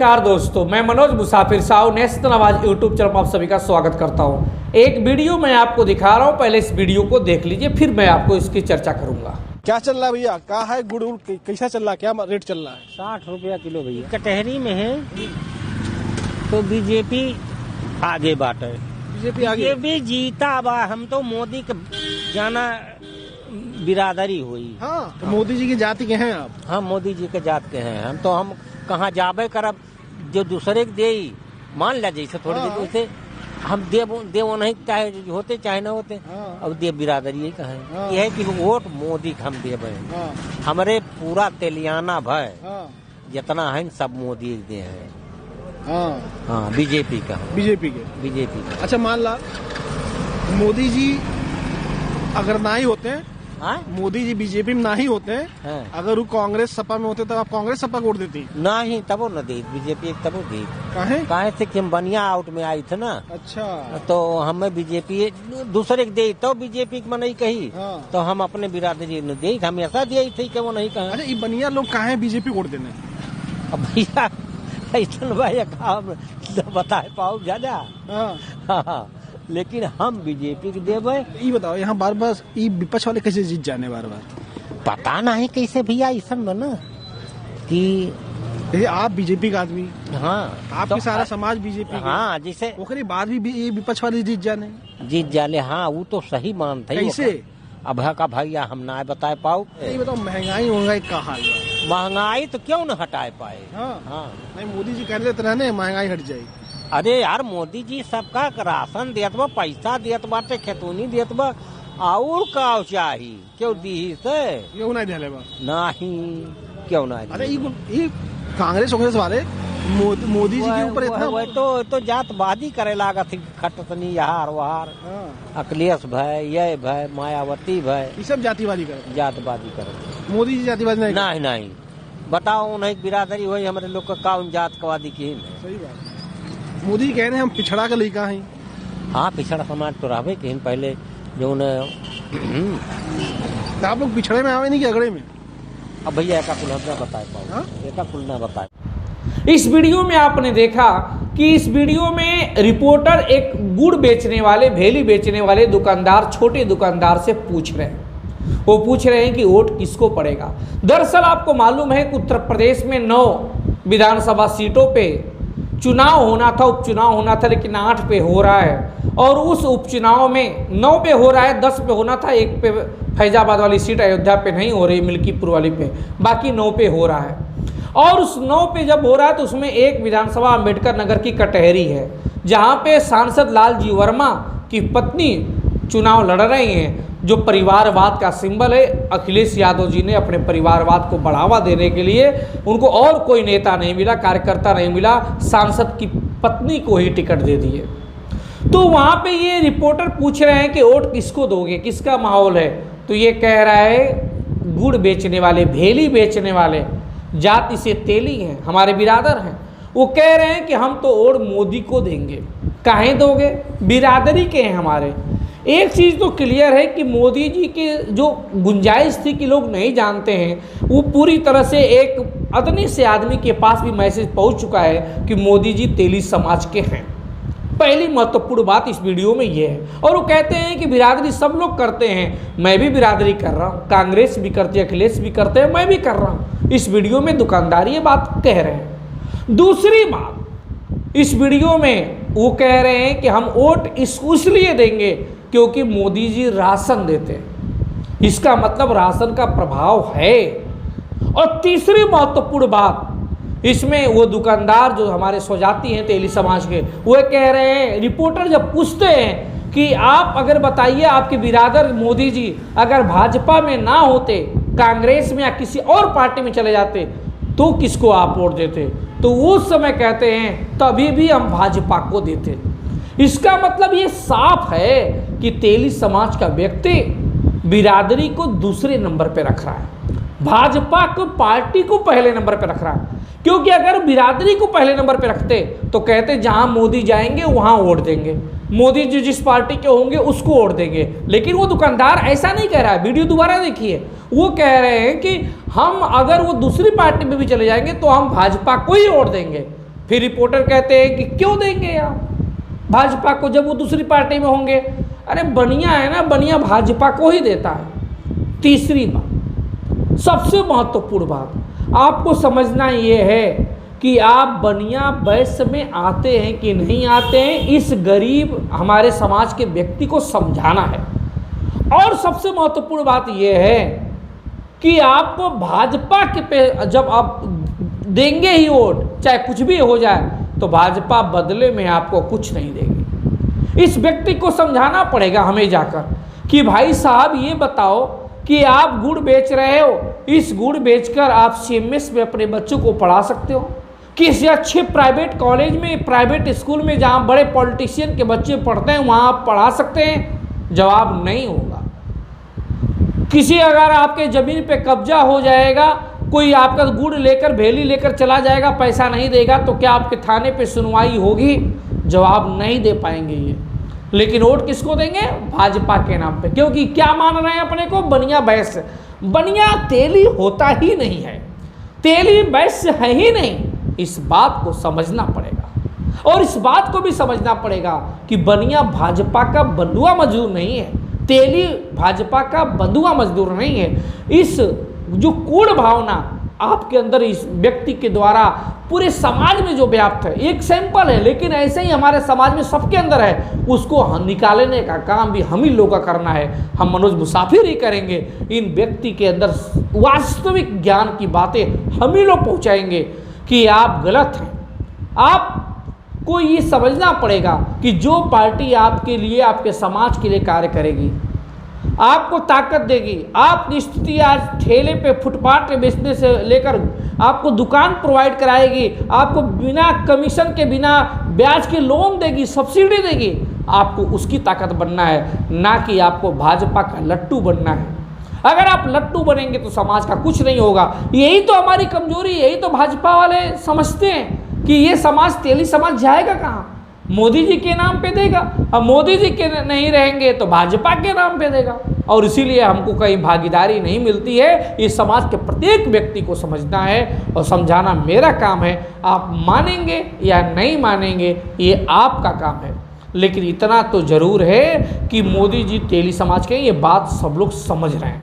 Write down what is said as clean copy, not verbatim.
नमस्कार दोस्तों, मैं मनोज मुसाफिर साहू नेशनल आवाज यूट्यूब चैनल पर आप सभी का स्वागत करता हूं। एक वीडियो मैं आपको दिखा रहा हूं, पहले इस वीडियो को देख लीजिए, फिर मैं आपको इसकी चर्चा करूंगा। क्या चल रहा है भैया? कहाँ है गुड़ कैसा चल रहा है? क्या रेट चल रहा है? 60 रुपया किलो भैया। कटहरी में है तो बीजेपी आगे बाटे। बीजेपी आगे ये भी जीता बा। हम तो मोदी के जाना बिरादरी हुई। हाँ, तो मोदी जी की जाति के हैं आप? हम मोदी जी के जात के हैं। हम कहाँ जाबे करब जो दूसरे के दे मान ला जैसे थोड़ी देर से हम देव नहीं चाहे होते चाहे ना होते। अब देव बिरादरी ही कहे यह है कि वोट मोदी के हम देव हमारे पूरा तेलियाना भय जितना है सब मोदी दे है। हाँ बीजेपी का बीजेपी के। अच्छा मान ला मोदी जी अगर ना ही होते हैं, मोदी जी बीजेपी में ना ही होते हैं, अगर वो कांग्रेस सपा में होते तो आप कांग्रेस सपा वोट देती? ना ही तबो न दी बीजेपी तबो दी। काहे से कि हम बनिया आउट में आई थे ना। अच्छा, तो हमें बीजेपी दूसरे के दे तो बीजेपी के नहीं कही तो हम अपने बिरादरी ने दे हमेशा दिया थे कि वो नहीं कहा। अच्छा, ये बनिया लोग काहे बीजेपी वोट देने? अब भैया ऐसा भाई काम बता पाओ ज्यादा। लेकिन हम बीजेपी के देवे। ये बताओ यहाँ बार बार ये विपक्ष वाले कैसे जीत जाने बार बार? पता नहीं कैसे भैया ऐसा बना कि आप बीजेपी का आदमी। हाँ, आपकी तो सारा समाज बीजेपी। हाँ, जैसे ओकरे बाद भी ये विपक्ष वाले जीत जाले। हाँ, वो तो सही मानते हैं। कैसे? अब का भैया हम ना बता पाओ। ये बताओ महंगाई का हाल है? महंगाई तो क्यों न हटाए पाए? हाँ। नहीं, मोदी जी कह लेते रहने महंगाई हट जाएगी। अरे यार मोदी जी सबका राशन देत बा, पैसा देत बाटे, खेतौनी देत बा, और का चाहिए क्यों दी से? क्यों नहीं दिले बा? नहीं क्यों नहीं? अरे ये कांग्रेस वाले मोदी जी के ऊपर इतना तो जातवादी करे लागा थी। खटतनी यहार वहार अखिलेश भाई, ये भाई मायावती भाई, ये सब जातिवादी करे। मोदी जी जातिवादी नहीं। बताओ नहीं बिरादरी हुई हमारे लोग का कौन जातवादी की? सही बात। मोदी कह रहे हैं हम पिछड़ा का लड़का हैं। हाँ, पिछड़ा समाज तो रहे कि पहले जो आप लोग पिछड़े में आवे नहीं कि अगड़े में? अब भैया एका कुल ना बताए पाओ। एका कुल ना बताए। इस वीडियो में आपने देखा कि इस वीडियो में रिपोर्टर एक गुड़ बेचने वाले, भेली बेचने वाले दुकानदार, छोटे दुकानदार से पूछ रहे हैं। वो पूछ रहे हैं कि वोट किसको पड़ेगा। दरअसल आपको मालूम है कि उत्तर प्रदेश में 9 विधानसभा सीटों पे चुनाव होना था, उपचुनाव होना था, लेकिन 8 पे हो रहा है। और उस उपचुनाव में 9 पे हो रहा है, 10 पे होना था। 1 पे फैजाबाद वाली सीट अयोध्या पे नहीं हो रही, मिल्कीपुर वाली पे, बाकी 9 पे हो रहा है। और उस 9 पे जब हो रहा है तो उसमें एक विधानसभा अम्बेडकर नगर की कटहरी है, जहाँ पे सांसद लालजी वर्मा की पत्नी चुनाव लड़ रही हैं, जो परिवारवाद का सिंबल है। अखिलेश यादव जी ने अपने परिवारवाद को बढ़ावा देने के लिए उनको और कोई नेता नहीं मिला, कार्यकर्ता नहीं मिला, सांसद की पत्नी को ही टिकट दे दिए। तो वहाँ पे ये रिपोर्टर पूछ रहे हैं कि वोट किसको दोगे, किसका माहौल है? तो ये कह रहा है गुड़ बेचने वाले, भेली बेचने वाले, जाति से तेली हैं, हमारे बिरादर हैं, वो कह रहे हैं कि हम तो वोट मोदी को देंगे। काहे दोगे? बिरादरी के हैं हमारे। एक चीज़ तो क्लियर है कि मोदी जी के जो गुंजाइश थी कि लोग नहीं जानते हैं, वो पूरी तरह से एक अदनी से आदमी के पास भी मैसेज पहुंच चुका है कि मोदी जी तेली समाज के हैं। पहली महत्वपूर्ण बात इस वीडियो में ये है। और वो कहते हैं कि बिरादरी सब लोग करते हैं, मैं भी बिरादरी कर रहा हूँ, कांग्रेस भी करती है, अखिलेश भी करते हैं, मैं भी कर रहा हूँ। इस वीडियो में दुकानदार ये बात कह रहे हैं। दूसरी बात, इस वीडियो में वो कह रहे हैं कि हम वोट इसलिए देंगे क्योंकि मोदी जी राशन देते हैं। इसका मतलब राशन का प्रभाव है। और तीसरी महत्वपूर्ण बात, इसमें वो दुकानदार जो हमारे स्वजाति हैं तेली समाज के, वो कह रहे हैं, रिपोर्टर जब पूछते हैं कि आप अगर बताइए आपके बिरादर मोदी जी अगर भाजपा में ना होते, कांग्रेस में या किसी और पार्टी में चले जाते, तो किसको आप वोट देते? तो उस समय कहते हैं तभी भी हम भाजपा को देते। इसका मतलब ये साफ है कि तेली समाज का व्यक्ति बिरादरी को दूसरे नंबर पे रख रहा है, भाजपा को, पार्टी को पहले नंबर पे रख रहा है। क्योंकि अगर बिरादरी को पहले नंबर पे रखते तो कहते जहां मोदी जाएंगे वहां वोट देंगे, मोदी जी जिस पार्टी के होंगे उसको वोट देंगे। लेकिन वो दुकानदार ऐसा नहीं कह रहा है, वीडियो दोबारा देखिए। वो कह रहे हैं कि हम अगर वो दूसरी पार्टी में भी चले जाएंगे तो हम भाजपा को ही वोट देंगे। फिर रिपोर्टर कहते हैं कि क्यों देंगे आप भाजपा को जब वो दूसरी पार्टी में होंगे। अरे बनिया है ना, बनिया भाजपा को ही देता है। तीसरी बात, सबसे महत्वपूर्ण बात आपको समझना ये है कि आप बनिया वैश्य में आते हैं कि नहीं आते हैं, इस गरीब हमारे समाज के व्यक्ति को समझाना है। और सबसे महत्वपूर्ण बात यह है कि आपको भाजपा के पे जब आप देंगे ही वोट, चाहे कुछ भी हो जाए, तो भाजपा बदले में आपको कुछ नहीं देगी। इस व्यक्ति को समझाना पड़ेगा हमें जाकर कि भाई साहब ये बताओ कि आप गुड़ बेच रहे हो, इस गुड़ बेचकर आप सीएमएस में अपने बच्चों को पढ़ा सकते हो, किसी अच्छे प्राइवेट कॉलेज में, प्राइवेट स्कूल में जहाँ बड़े पॉलिटिशियन के बच्चे पढ़ते हैं वहाँ आप पढ़ा सकते हैं? जवाब नहीं होगा। किसी अगर आपके ज़मीन पे कब्जा हो जाएगा, कोई आपका गुड़ लेकर भेली लेकर चला जाएगा, पैसा नहीं देगा, तो क्या आपके थाने पे सुनवाई होगी? जवाब नहीं दे पाएंगे ये। लेकिन वोट किसको देंगे? भाजपा के नाम पे। क्योंकि क्या मान रहे हैं अपने को? बनिया वैश्य। बनिया तेली होता ही नहीं है, तेली वैश्य है ही नहीं। इस बात को समझना पड़ेगा और इस बात को भी समझना पड़ेगा कि बनिया भाजपा का बंधुआ मजदूर नहीं है, तेली भाजपा का बंधुआ मजदूर नहीं है। इस जो कूड़ भावना आपके अंदर इस व्यक्ति के द्वारा पूरे समाज में जो व्याप्त है, एक सैंपल है, लेकिन ऐसे ही हमारे समाज में सबके अंदर है, उसको निकालने का काम भी हम ही लोगों का करना है। हम मनोज मुसाफिर ही करेंगे। इन व्यक्ति के अंदर वास्तविक ज्ञान की बातें हम ही लोग पहुँचाएंगे कि आप गलत हैं। आपको ये समझना पड़ेगा कि जो पार्टी आपके लिए, आपके समाज के लिए कार्य करेगी, आपको ताकत देगी, आपकी स्थिति आज ठेले पे फुटपाथ पे बेचने से लेकर आपको दुकान प्रोवाइड कराएगी, आपको बिना कमीशन के, बिना ब्याज के लोन देगी, सब्सिडी देगी, आपको उसकी ताकत बनना है, ना कि आपको भाजपा का लट्टू बनना है। अगर आप लट्टू बनेंगे तो समाज का कुछ नहीं होगा। यही तो हमारी कमजोरी, यही तो भाजपा वाले समझते हैं कि ये समाज, तेली समाज जाएगा कहाँ? मोदी जी के नाम पे देगा। अब मोदी जी के नहीं रहेंगे तो भाजपा के नाम पे देगा, और इसीलिए हमको कहीं भागीदारी नहीं मिलती है। इस समाज के प्रत्येक व्यक्ति को समझना है और समझाना मेरा काम है। आप मानेंगे या नहीं मानेंगे ये आपका काम है, लेकिन इतना तो जरूर है कि मोदी जी तेली समाज के, ये बात सब लोग समझ रहे हैं।